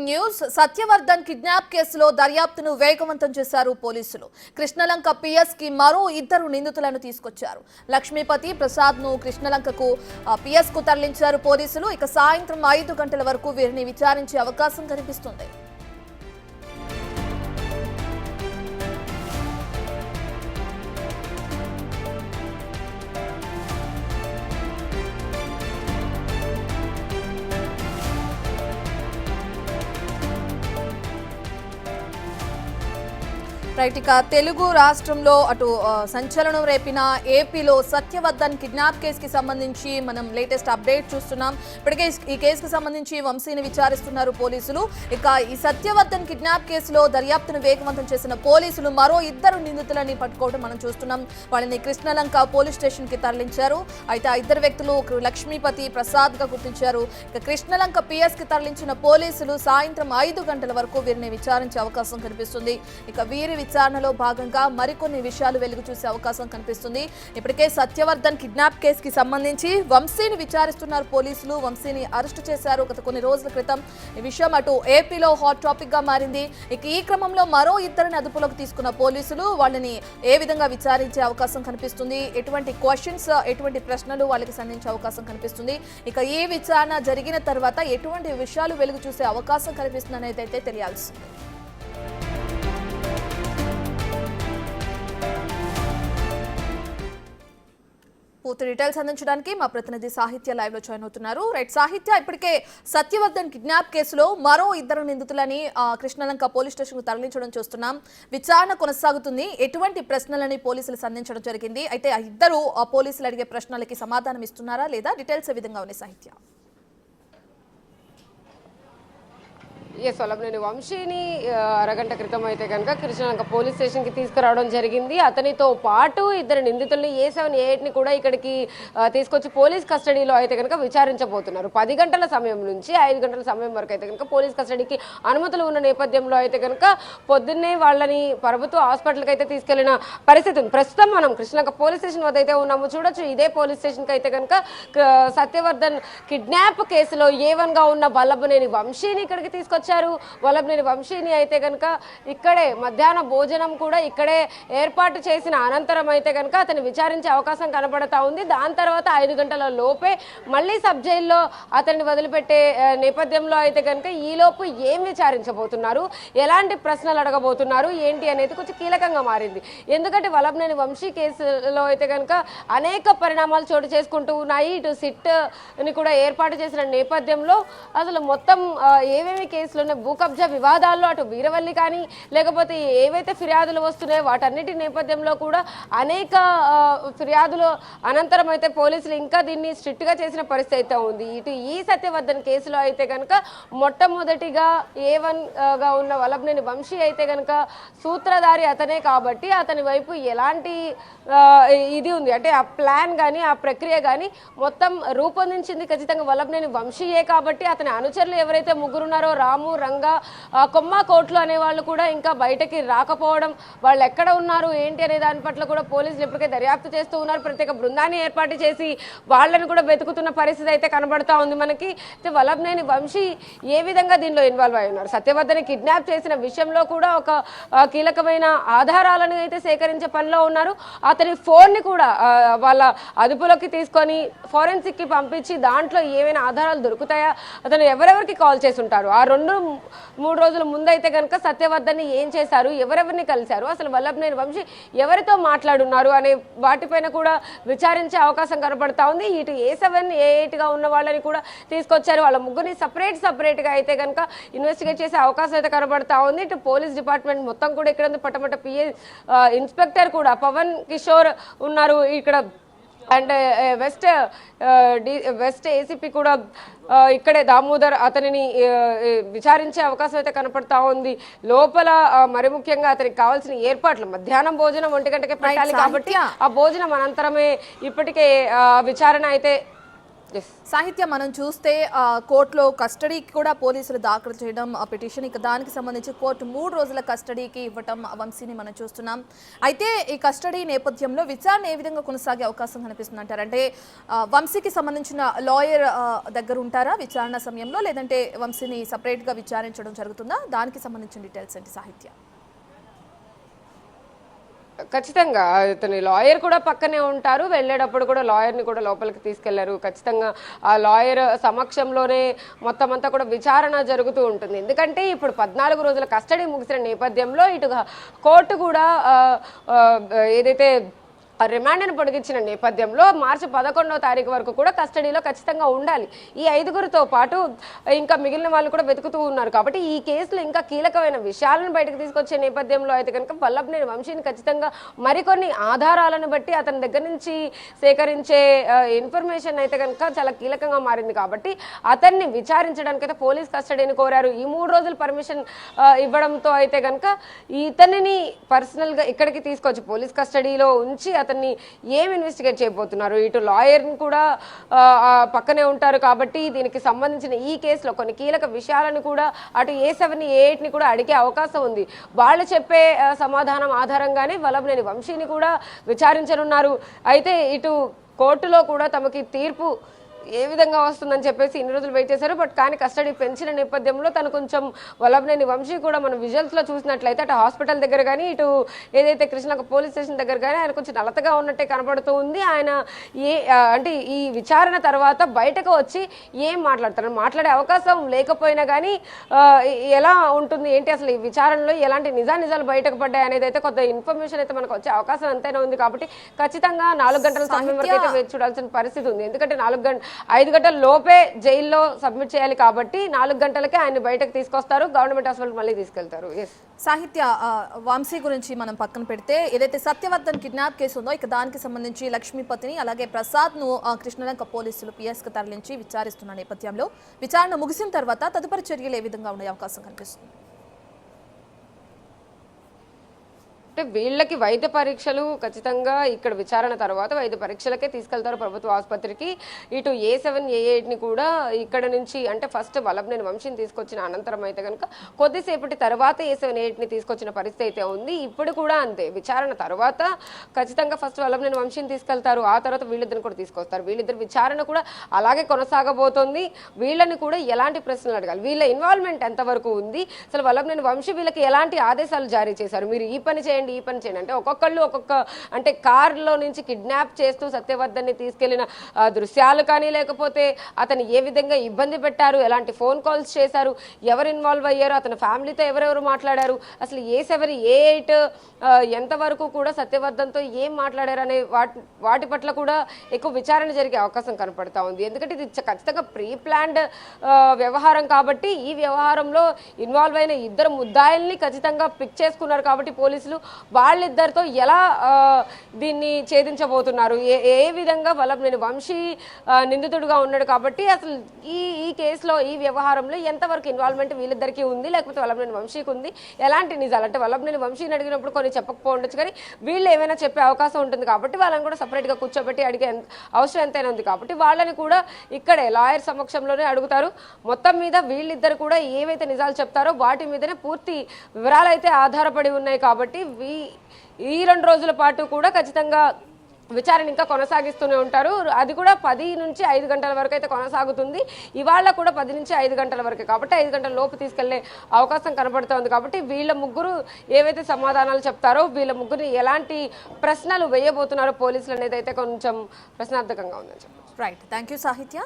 News Satyavardhan kidnap కేసులో దర్యాప్తును వేగవంతం చేశారు పోలీసులు. కృష్ణలంక పిఎస్ కి మరో ఇద్దరు నిందితులను తీసుకొచ్చారు. లక్ష్మీపతి ప్రసాద్ ను కృష్ణలంకకు పిఎస్ కు తరలించారు పోలీసులు. ఇక సాయంత్రం 5 గంటల వరకు వీరిని విచారించే అవకాశం కనిపిస్తుంది. రైట్, ఇక తెలుగు రాష్ట్రంలో అటు సంచలనం రేపిన ఏపీలో సత్యవర్ధన్ కిడ్నాప్ కేసుకి సంబంధించి మనం లేటెస్ట్ అప్డేట్ చూస్తున్నాం. ఇప్పటికే ఈ కేసుకు సంబంధించి వంశీని విచారిస్తున్నారు పోలీసులు. ఇక ఈ సత్యవర్ధన్ కిడ్నాప్ కేసులో దర్యాప్తును వేగవంతం చేసిన పోలీసులు మరో ఇద్దరు నిందితులని పట్టుకోవడం మనం చూస్తున్నాం. వాళ్ళని కృష్ణలంక పోలీస్ స్టేషన్ కి తరలించారు. అయితే ఆ ఇద్దరు వ్యక్తులు లక్ష్మీపతి ప్రసాద్ గా గుర్తించారు. ఇక కృష్ణలంక పిఎస్ కి తరలించిన పోలీసులు సాయంత్రం 5 గంటల వరకు వీరిని విచారించే అవకాశం కనిపిస్తుంది. ఇక వీరి విచారణలో భాగంగా మరికొన్ని విషయాలు వెలుగు చూసే అవకాశం కనిపిస్తుంది. ఇప్పటికే సత్యవర్ధన్ కిడ్నాప్ కేసుకి సంబంధించి వంశీని విచారిస్తున్నారు పోలీసులు. వంశీని అరెస్టు చేశారు గత కొన్ని రోజుల క్రితం. ఈ విషయం అటు ఏపీలో హాట్ టాపిక్ గా మారింది. ఇక ఈ క్రమంలో మరో ఇద్దరిని అదుపులోకి తీసుకున్న పోలీసులు వాళ్ళని ఏ విధంగా విచారించే అవకాశం కనిపిస్తుంది, ఎటువంటి క్వశ్చన్స్, ఎటువంటి ప్రశ్నలు వాళ్ళకి సంధించే అవకాశం కనిపిస్తుంది. ఇక ఈ విచారణ జరిగిన తర్వాత ఎటువంటి విషయాలు వెలుగు చూసే అవకాశం కనిపిస్తుంది అనేది అయితే తెలియాల్సింది. పూర్తి డీటెయిల్స్ అందించడానికి మా ప్రతినిధి సాహిత్య లైవ్ లో జాయిన్ అవుతున్నారు. రైట్ సాహిత్య, ఇప్పటికే సత్యవర్ధన్ కిడ్నాప్ కేసులో మరో ఇద్దరు నిందితులని కృష్ణలంక పోలీస్ స్టేషన్ కు తరలించడం చూస్తున్నాం. విచారణ కొనసాగుతుంది. ఎటువంటి ప్రశ్నలని పోలీసులు సంధించడం జరిగింది? అయితే ఆ ఇద్దరు పోలీసులు అడిగే ప్రశ్నలకి సమాధానం ఇస్తున్నారా లేదా? డీటెయిల్స్ ఏ విధంగా ఉన్నాయి సాహిత్య? వల్లభనేని వంశీని అరగంట క్రితం అయితే కనుక కృష్ణలంక పోలీస్ స్టేషన్కి తీసుకురావడం జరిగింది. అతనితో పాటు ఇద్దరు నిందితుల్ని A7, A8ని కూడా ఇక్కడికి తీసుకొచ్చి పోలీస్ కస్టడీలో అయితే కనుక విచారించబోతున్నారు. 10 గంటల సమయం నుంచి 5 గంటల సమయం వరకు అయితే కనుక పోలీస్ కస్టడీకి అనుమతులు ఉన్న నేపథ్యంలో అయితే కనుక పొద్దున్నే వాళ్ళని ప్రభుత్వ హాస్పిటల్కి అయితే తీసుకెళ్లిన పరిస్థితి ఉంది. ప్రస్తుతం మనం కృష్ణలంక పోలీస్ స్టేషన్ వద్ద అయితే ఉన్నాము. చూడొచ్చు, ఇదే పోలీస్ స్టేషన్కి అయితే కనుక సత్యవర్ధన్ కిడ్నాప్ కేసులో A1గా ఉన్న వల్లభనేని వంశీని ఇక్కడికి తీసుకొచ్చారు. వల్లభనేని వంశీని అయితే కనుక ఇక్కడే మధ్యాహ్న భోజనం కూడా ఇక్కడే ఏర్పాటు చేసిన అనంతరం అయితే కనుక అతన్ని విచారించే అవకాశం కనబడతా ఉంది. దాని తర్వాత 5 గంటల లోపే మళ్ళీ సబ్ జైల్లో అతన్ని వదిలిపెట్టే నేపథ్యంలో అయితే కనుక ఈలోపు ఏం విచారించబోతున్నారు, ఎలాంటి ప్రశ్నలు అడగబోతున్నారు ఏంటి అనేది కొంచెం కీలకంగా మారింది. ఎందుకంటే వల్లభనేని వంశీ కేసులో అయితే కనుక అనేక పరిణామాలు చోటు చేసుకుంటూ ఉన్నాయి. ఇటు సిట్ని కూడా ఏర్పాటు చేసిన నేపథ్యంలో అసలు మొత్తం ఏమేమి కేసులు భూ కబ్జా వివాదాల్లో అటు వీరవల్లి కానీ లేకపోతే ఏవైతే ఫిర్యాదులు వస్తున్నాయో వాటన్నిటి నేపథ్యంలో కూడా అనేక ఫిర్యాదులు అనంతరం అయితే పోలీసులు ఇంకా దీన్ని స్ట్రిక్ట్ గా చేసిన పరిస్థితి అయితే ఉంది. ఇటు ఈ సత్యవర్ధన్ కేసులో అయితే కనుక మొట్టమొదటిగా A1గా ఉన్న వల్లభనేని వంశీ అయితే కనుక సూత్రధారి అతనే కాబట్టి అతని వైపు ఎలాంటి ఇది ఉంది అంటే ఆ ప్లాన్ కానీ ఆ ప్రక్రియ కానీ మొత్తం రూపొందించింది ఖచ్చితంగా వల్లభనేని వంశీయే కాబట్టి అతని అనుచరులు ఎవరైతే ముగ్గురున్నారో రాము, రంగా, కొమ్మ, కోట్లు అనే వాళ్ళు కూడా ఇంకా బయటకి రాకపోవడం, వాళ్ళు ఎక్కడ ఉన్నారు ఏంటి అనే దాని పట్ల కూడా పోలీసులు ఇప్పటికే దర్యాప్తు చేస్తూ ఉన్నారు. ప్రత్యేక బృందాన్ని ఏర్పాటు చేసి వాళ్ళని కూడా వెతుకుతున్న పరిస్థితి అయితే కనబడతా ఉంది మనకి. వల్లభనేని వంశీ ఏ విధంగా దీనిలో ఇన్వాల్వ్ అయి ఉన్నారు, సత్యవర్ధన్ కిడ్నాప్ చేసిన విషయంలో కూడా ఒక కీలకమైన ఆధారాలను అయితే సేకరించే పనిలో ఉన్నారు. అతని ఫోన్ని కూడా వాళ్ళ అదుపులోకి తీసుకొని ఫోరెన్సిక్ కి పంపించి దాంట్లో ఏమైనా ఆధారాలు దొరుకుతాయా, అతను ఎవరెవరికి కాల్ చేసి ఉంటారు, ఆ 2-3 రోజుల ముందైతే కనుక సత్యవర్ధన్ని ఏం చేశారు, ఎవరెవరిని కలిశారు, అసలు వల్లభనేని వంశీ ఎవరితో మాట్లాడున్నారు అనే వాటిపైన కూడా విచారించే అవకాశం కనపడతా ఉంది. ఇటు A7, A8గా ఉన్న వాళ్ళని కూడా తీసుకొచ్చారు. వాళ్ళ ముగ్గురిని సపరేట్గా అయితే కనుక ఇన్వెస్టిగేట్ చేసే అవకాశం అయితే కనబడతా ఉంది. ఇటు పోలీస్ డిపార్ట్మెంట్ మొత్తం కూడా ఇక్కడ పట్టమట PA ఇన్స్పెక్టర్ కూడా పవన్ కిషోర్ ఉన్నారు ఇక్కడ. అండ్ వెస్ట్ ACP కూడా ఇక్కడే దామోదర్ అతనిని విచారించే అవకాశం అయితే కనపడతా ఉంది. లోపల మరి ముఖ్యంగా అతనికి కావాల్సిన ఏర్పాట్లు మధ్యాహ్నం భోజనం 1 గంటకే పెట్టాలి కాబట్టి ఆ భోజనం అనంతరమే ఇప్పటికే విచారణ అయితే సాహిత్య మనం చూస్తే కోర్టులో కస్టడీకి కూడా పోలీసులు దాఖలు చేయడం పిటిషన్, ఇక దానికి సంబంధించి కోర్టు 3 రోజుల కస్టడీకి ఇవ్వటం వంశీని మనం చూస్తున్నాం. అయితే ఈ కస్టడీ నేపథ్యంలో విచారణ ఏ విధంగా కొనసాగే అవకాశం కనిపిస్తుంది అంటారు? అంటే వంశీకి సంబంధించిన లాయర్ దగ్గర ఉంటారా విచారణ సమయంలో, లేదంటే వంశీని సపరేట్గా విచారించడం జరుగుతుందా? దానికి సంబంధించిన డీటెయిల్స్ ఏంటి సాహిత్య? ఖచ్చితంగా ఇతని లాయర్ కూడా పక్కనే ఉంటారు. వెళ్ళేటప్పుడు కూడా లాయర్ని కూడా లోపలికి తీసుకెళ్లారు. ఖచ్చితంగా ఆ లాయర్ సమక్షంలోనే మొత్తం అంతా కూడా విచారణ జరుగుతూ ఉంటుంది. ఎందుకంటే ఇప్పుడు 14 రోజుల కస్టడీ ముగిసిన నేపథ్యంలో ఇటు కోర్టు కూడా ఏదైతే రిమాండ్ను పొడిగించిన నేపథ్యంలో మార్చి 11వ తారీఖు వరకు కూడా కస్టడీలో ఖచ్చితంగా ఉండాలి. ఈ 5గురితో పాటు ఇంకా మిగిలిన వాళ్ళు కూడా వెతుకుతూ ఉన్నారు. కాబట్టి ఈ కేసులో ఇంకా కీలకమైన విషయాలను బయటకు తీసుకొచ్చే నేపథ్యంలో అయితే కనుక వల్లభనేని వంశీని ఖచ్చితంగా మరికొన్ని ఆధారాలను బట్టి అతని దగ్గర నుంచి సేకరించే ఇన్ఫర్మేషన్ అయితే కనుక చాలా కీలకంగా మారింది. కాబట్టి అతన్ని విచారించడానికి అయితే పోలీస్ కస్టడీని కోరారు. ఈ 3 రోజులు పర్మిషన్ ఇవ్వడంతో అయితే కనుక ఇతనిని పర్సనల్గా ఇక్కడికి తీసుకొచ్చి పోలీస్ కస్టడీలో ఉంచి అతన్ని ఏం ఇన్వెస్టిగేట్ చేయబోతున్నారు. ఇటు లాయర్ని కూడా పక్కనే ఉంటారు. కాబట్టి దీనికి సంబంధించిన ఈ కేసులో కొన్ని కీలక విషయాలను కూడా అటు A7 A8ని కూడా అడిగే అవకాశం ఉంది. వాళ్ళు చెప్పే సమాధానం ఆధారంగానే వల్లభనేని వంశీని కూడా విచారించనున్నారు. అయితే ఇటు కోర్టులో కూడా తమకి తీర్పు ఏ విధంగా వస్తుందని చెప్పేసి ఇన్ని రోజులు వెయిట్ చేశారు. బట్ కానీ కస్టడీ పెంచిన నేపథ్యంలో తను కొంచెం వల్లభనేని వంశీ కూడా మనం విజువల్స్లో చూసినట్లయితే అటు హాస్పిటల్ దగ్గర కానీ ఇటు ఏదైతే కృష్ణలంక పోలీస్ స్టేషన్ దగ్గర కానీ ఆయన కొంచెం నలతగా ఉన్నట్టే కనపడుతూ ఉంది. ఆయన అంటే ఈ విచారణ తర్వాత బయటకు వచ్చి ఏం మాట్లాడతారు, మాట్లాడే అవకాశం లేకపోయినా కానీ ఎలా ఉంటుంది ఏంటి అసలు ఈ విచారణలో ఎలాంటి నిజాలు బయటకు పడ్డాయి అనేది అయితే కొంత ఇన్ఫర్మేషన్ అయితే మనకు వచ్చే అవకాశం ఎంతైనా ఉంది. కాబట్టి ఖచ్చితంగా 4 గంటల సమయం వరకు అయితే వేచి చూడాల్సిన పరిస్థితి ఉంది. ఎందుకంటే 5 గంటల లోపే జైల్లో సబ్మిట్ చేయాలి. కాబట్టి 4 గంటలకే ఆయన బయటకు తీసుకొస్తారు, గవర్నమెంట్ హాస్పిటల్ మళ్ళీ తీసుకెళ్తారు. సాహిత్య, వంశీ గురించి మనం పక్కన పెడితే ఏదైతే సత్యవర్ధన్ కిడ్నాప్ కేసు ఉందో ఇక దానికి సంబంధించి లక్ష్మీపతిని అలాగే ప్రసాద్ను కృష్ణలంక పోలీసులు పిఎస్కి తరలించి విచారిస్తున్న నేపథ్యంలో విచారణ ముగిసిన తర్వాత తదుపరి చర్యలు ఏ విధంగా ఉండే అవకాశం కనిపిస్తుంది? అంటే వీళ్ళకి వైద్య పరీక్షలు ఖచ్చితంగా ఇక్కడ విచారణ తర్వాత వైద్య పరీక్షలకే తీసుకెళ్తారు ప్రభుత్వ ఆసుపత్రికి. ఇటు A7 A8ని కూడా ఇక్కడ నుంచి అంటే ఫస్ట్ వల్లభనేని వంశీని తీసుకొచ్చిన అనంతరం అయితే కనుక కొద్దిసేపటి తర్వాత A7 A8ని తీసుకొచ్చిన పరిస్థితి అయితే ఉంది. ఇప్పుడు కూడా అంతే, విచారణ తర్వాత ఖచ్చితంగా ఫస్ట్ వల్లభనేని వంశీని తీసుకెళ్తారు, ఆ తర్వాత వీళ్ళిద్దరిని కూడా తీసుకొస్తారు. వీళ్ళిద్దరు విచారణ కూడా అలాగే కొనసాగబోతోంది. వీళ్ళని కూడా ఎలాంటి ప్రశ్నలు అడగాలి, వీళ్ళ ఇన్వాల్వ్మెంట్ ఎంతవరకు ఉంది, అసలు వల్లభనేని వంశీ వీళ్ళకి ఎలాంటి ఆదేశాలు జారీ చేశారు, మీరు ఈ పని చేయండి ఈ పని చేయండి అంటే ఒక్కొక్కళ్ళు ఒక్కొక్క అంటే కార్లో నుంచి కిడ్నాప్ చేస్తూ సత్యవర్ధన్ని తీసుకెళ్లిన దృశ్యాలు కానీ లేకపోతే అతను ఏ విధంగా ఇబ్బంది పెట్టారు, ఎలాంటి ఫోన్ కాల్స్ చేశారు, ఎవరు ఇన్వాల్వ్ అయ్యారు, అతని ఫ్యామిలీతో ఎవరెవరు మాట్లాడారు, అసలు A7 A8 ఎంతవరకు కూడా సత్యవర్ధన్తో ఏం మాట్లాడారు అనే వాటి పట్ల కూడా ఎక్కువ విచారణ జరిగే అవకాశం కనపడతా ఉంది. ఎందుకంటే ఇది ఖచ్చితంగా ప్రీ ప్లాన్డ్ వ్యవహారం కాబట్టి ఈ వ్యవహారంలో ఇన్వాల్వ్ అయిన ఇద్దరు ముద్దాయిల్ని ఖచ్చితంగా పిక్ చేసుకున్నారు. కాబట్టి పోలీసులు వాళ్ళిద్దరితో ఎలా దీన్ని ఛేదించబోతున్నారు, ఏ విధంగా వల్లభనేని వంశీ నిందితుడుగా ఉన్నాడు కాబట్టి అసలు ఈ కేసులో ఈ వ్యవహారంలో ఎంతవరకు ఇన్వాల్వ్మెంట్ వీళ్ళిద్దరికీ ఉంది లేకపోతే వల్లభనేని వంశీకి ఉంది, ఎలాంటి నిజాలు అంటే వల్లభనేని వంశీని అడిగినప్పుడు కొన్ని చెప్పకపోవచ్చు కానీ వీళ్ళు ఏమైనా చెప్పే అవకాశం ఉంటుంది. కాబట్టి వాళ్ళని కూడా సపరేట్గా కూర్చోబెట్టి అడిగే అవసరం ఎంతైనా ఉంది. కాబట్టి వాళ్ళని కూడా ఇక్కడే లాయర్ సమక్షంలోనే అడుగుతారు. మొత్తం మీద వీళ్ళిద్దరు కూడా ఏవైతే నిజాలు చెప్తారో వాటి మీదనే పూర్తి వివరాలు అయితే ఆధారపడి ఉన్నాయి. కాబట్టి ఈ 2 రోజుల పాటు కూడా ఖచ్చితంగా విచారణ ఇంకా కొనసాగిస్తూనే ఉంటారు. అది కూడా 10 నుంచి 5 గంటల వరకు అయితే కొనసాగుతుంది. ఇవాళ కూడా 10 నుంచి 5 గంటల వరకు కాబట్టి 5 గంటల లోపు తీసుకెళ్లే అవకాశం కనబడుతోంది. కాబట్టి వీళ్ళ ముగ్గురు ఏవైతే సమాధానాలు చెప్తారో వీళ్ళ ముగ్గురు ఎలాంటి ప్రశ్నలు వేయబోతున్నారో పోలీసులు అనేది అయితే కొంచెం ప్రశ్నార్థకంగా ఉందని చెప్పారు. రైట్, థ్యాంక్ యూ సాహిత్య.